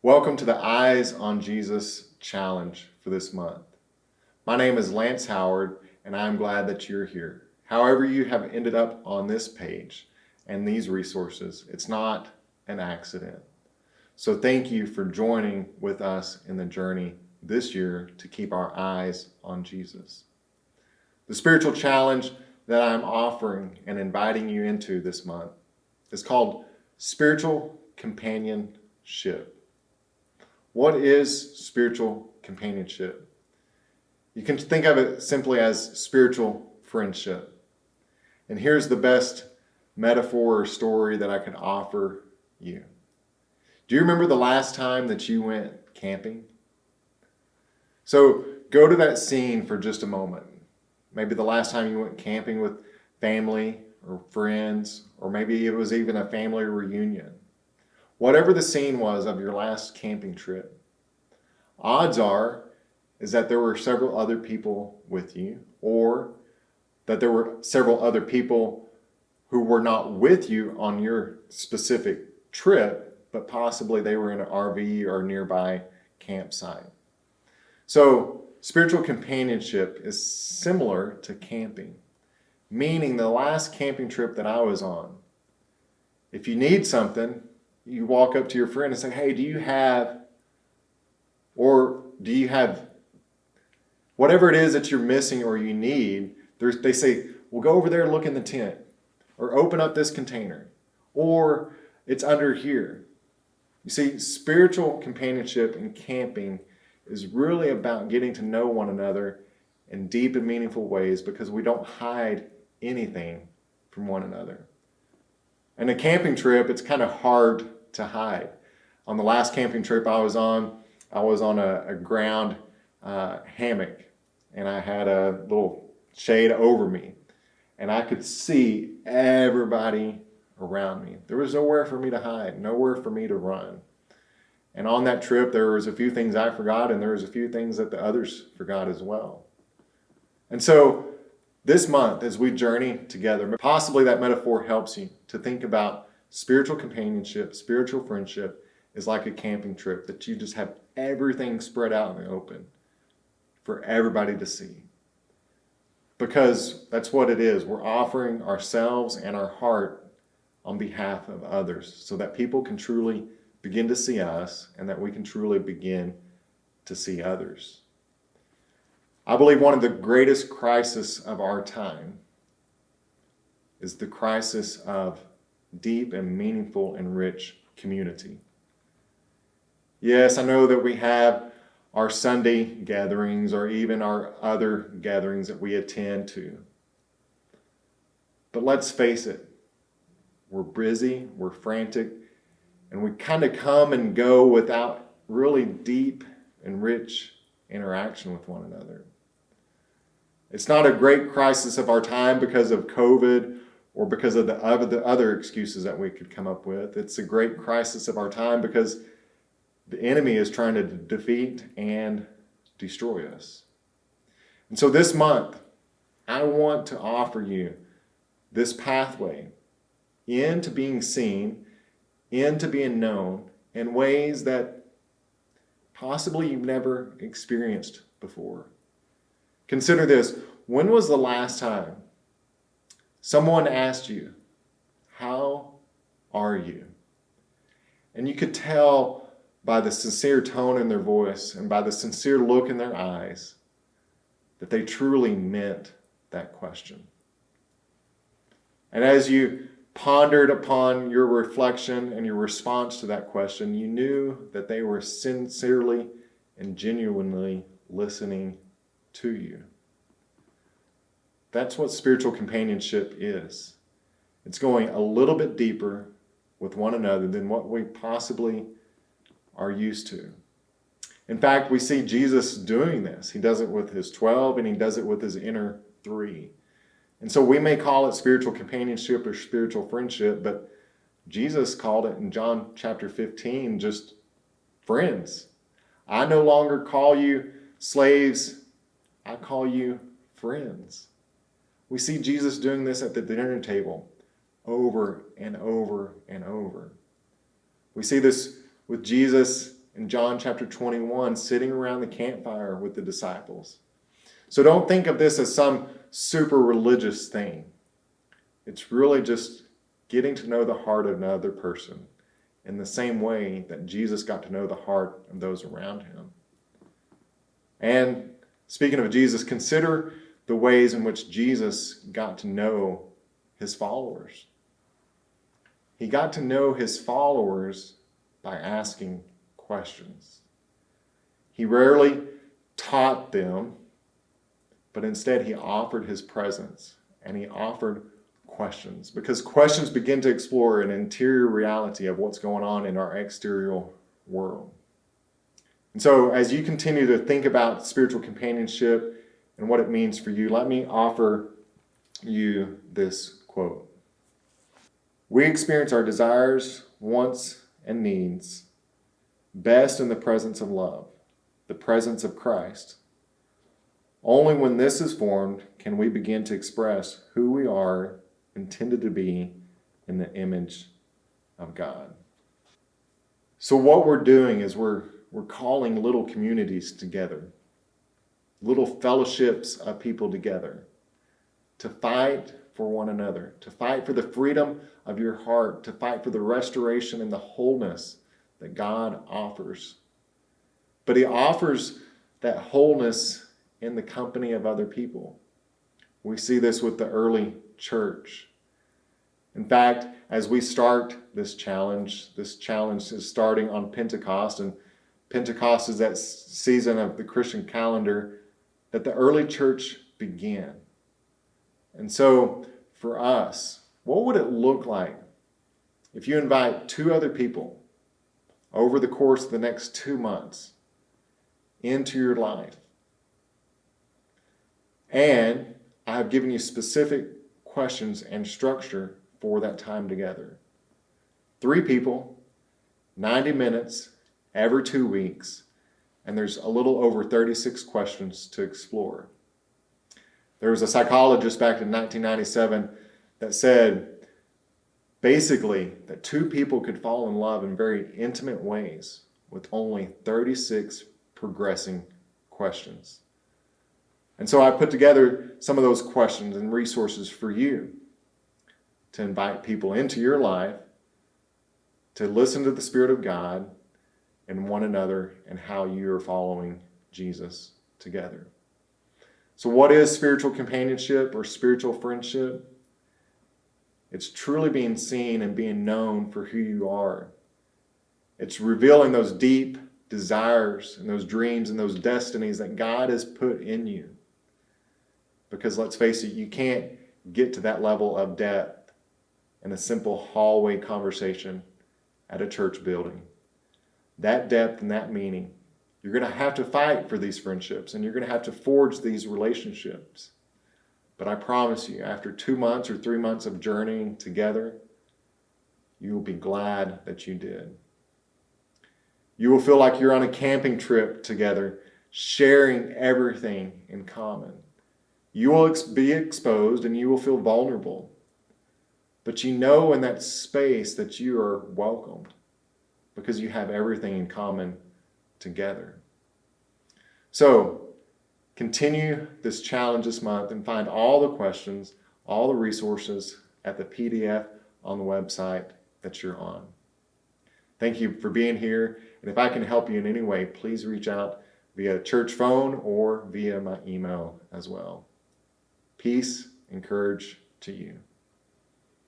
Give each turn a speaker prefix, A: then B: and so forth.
A: Welcome to the Eyes on Jesus challenge for this month. My name is Lance Howard, and I'm glad that you're here. However, you have ended up on this page and these resources, it's not an accident. So, thank you for joining with us in the journey this year to keep our eyes on Jesus. The spiritual challenge that I'm offering and inviting you into this month is called Spiritual Companionship. What is spiritual companionship? You can think of it simply as spiritual friendship. And here's the best metaphor or story that I can offer you. Do you remember the last time that you went camping? So go to that scene for just a moment. Maybe the last time you went camping with family or friends, or maybe it was even a family reunion. Whatever the scene was of your last camping trip, odds are is that there were several other people with you, or that there were several other people who were not with you on your specific trip, but possibly they were in an RV or nearby campsite. So, spiritual companionship is similar to camping, meaning the last camping trip that I was on, if you need something, you walk up to your friend and say, hey, do you have whatever it is that you're missing or you need? They say, well, go over there and look in the tent, or open up this container, or it's under here. You see, spiritual companionship and camping is really about getting to know one another in deep and meaningful ways because we don't hide anything from one another. And a camping trip, it's kind of hard to hide. On the last camping trip I was on a ground hammock, and I had a little shade over me, and I could see everybody around me. There was nowhere for me to hide, nowhere for me to run. And on that trip, there was a few things I forgot, and there was a few things that the others forgot as well. And so this month, as we journey together, possibly that metaphor helps you to think about spiritual companionship, spiritual friendship is like a camping trip, that you just have everything spread out in the open for everybody to see. Because that's what it is. We're offering ourselves and our heart on behalf of others so that people can truly begin to see us and that we can truly begin to see others. I believe one of the greatest crises of our time is the crisis of deep and meaningful and rich community. Yes, I know that we have our Sunday gatherings or even our other gatherings that we attend to. But let's face it, we're busy, we're frantic, and we kind of come and go without really deep and rich interaction with one another. It's not a great crisis of our time because of COVID or because of the other excuses that we could come up with. It's a great crisis of our time because the enemy is trying to defeat and destroy us. And so this month, I want to offer you this pathway into being seen, into being known in ways that possibly you've never experienced before. Consider this. When was the last time someone asked you, how are you? And you could tell by the sincere tone in their voice and by the sincere look in their eyes that they truly meant that question. And as you pondered upon your reflection and your response to that question, you knew that they were sincerely and genuinely listening to you. That's what spiritual companionship is. It's going a little bit deeper with one another than what we possibly are used to. In fact, we see Jesus doing this. He does it with his 12 and he does it with his inner 3. And so we may call it spiritual companionship or spiritual friendship, but Jesus called it in John chapter 15 just friends. I no longer call you slaves, I call you friends. We see Jesus doing this at the dinner table over and over and over. We see this with Jesus in John chapter 21, sitting around the campfire with the disciples. So don't think of this as some super religious thing. It's really just getting to know the heart of another person in the same way that Jesus got to know the heart of those around him. And speaking of Jesus, consider the ways in which Jesus got to know his followers. He got to know his followers by asking questions. He rarely taught them, but instead he offered his presence and he offered questions, because questions begin to explore an interior reality of what's going on in our exterior world. And so as you continue to think about spiritual companionship and what it means for you, let me offer you this quote. We experience our desires, wants, and needs best in the presence of love, the presence of Christ. Only when this is formed can we begin to express who we are intended to be in the image of God. So what we're doing is we're calling little communities together, little fellowships of people together to fight for one another, to fight for the freedom of your heart, to fight for the restoration and the wholeness that God offers. But he offers that wholeness in the company of other people. We see this with the early church. In fact, as we start this challenge is starting on Pentecost, and Pentecost is that season of the Christian calendar that the early church began. And so for us, what would it look like if you invite 2 other people over the course of the next 2 months into your life? And I have given you specific questions and structure for that time together. 3 people, 90 minutes, every 2 weeks, and there's a little over 36 questions to explore. There was a psychologist back in 1997 that said basically that 2 people could fall in love in very intimate ways with only 36 progressing questions. And so I put together some of those questions and resources for you to invite people into your life, to listen to the Spirit of God and one another and how you are following Jesus together. So what is spiritual companionship or spiritual friendship? It's truly being seen and being known for who you are. It's revealing those deep desires and those dreams and those destinies that God has put in you. Because let's face it, you can't get to that level of depth in a simple hallway conversation at a church building. That depth and that meaning, you're going to have to fight for these friendships and you're going to have to forge these relationships. But I promise you, after 2 months or 3 months of journeying together, you will be glad that you did. You will feel like you're on a camping trip together, sharing everything in common. You will be exposed and you will feel vulnerable. But you know in that space that you are welcomed because you have everything in common together. So, continue this challenge this month and find all the questions, all the resources at the PDF on the website that you're on. Thank you for being here. And if I can help you in any way, please reach out via church phone or via my email as well. Peace and courage to you.